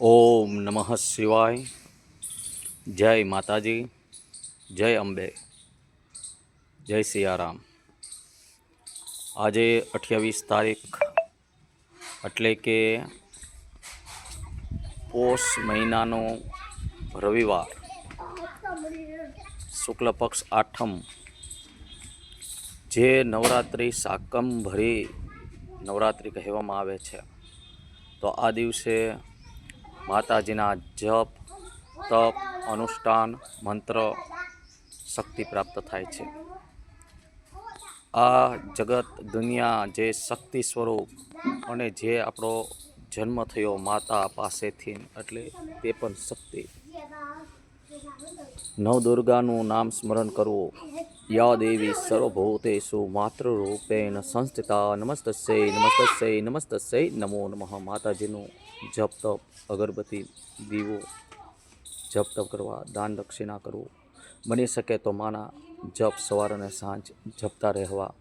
ઓમ નમઃ શિવાય. જય માતાજી, જય અંબે, જય સિયારામ. આજે 28 તારીખ એટલે કે પોષ મહિનાનો રવિવાર, શુક્લ પક્ષ આઠમ, જે નવરાત્રિ શાકંભરી નવરાત્રિ કહેવામાં આવે છે. તો આ દિવસે માતાજીના જપ, તપ, અનુષ્ઠાન, મંત્ર શક્તિ પ્રાપ્ત થાય છે. આ જગત દુનિયા જે શક્તિ સ્વરૂપ અને જે આપણો જન્મ થયો માતા પાસેથી, એટલે તે પણ શક્તિ. નવદુર્ગાનું નામ સ્મરણ કરવું. યા દેવી સર્વભૂતેષુ માતૃરૂપેણ સંસ્થિતા નમસ્તસ્यै નમસ્તસ્यै નમસ્તસ્यै નમો નમઃ. માતાજીનું જપ તપ, અગરબત્તી, દીવો, જપ તપ કરવા, દાન દક્ષિણા કરવું. બની શકે તો માના જપ સવાર અને સાંજ જપતા રહેવા.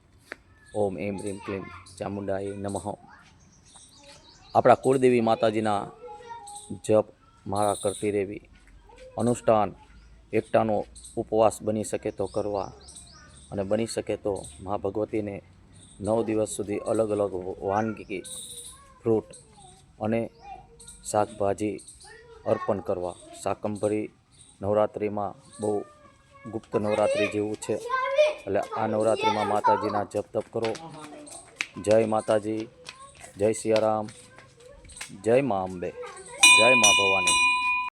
ઓમ એમ રીમ ક્લીમ ચામુંડાય નમઃ. આપણા કુળદેવી માતાજીના જપ માળા કરતી રહેવી. અનુષ્ઠાન, એકટાનો ઉપવાસ બની શકે તો કરવા, અને બની શકે તો મા ભગવતીને 9 દિવસ સુધી અલગ અલગ વાનગી, ફ્રૂટ અને શાકભાજી અર્પણ કરવા. શાકંભરી નવરાત્રિમાં બહુ ગુપ્ત નવરાત્રિ જેવું છે, એટલે આ નવરાત્રિમાં માતાજીના જપ તપ કરો. જય માતાજી, જય સિયારામ, જય મા અંબે, જય મા ભવાની.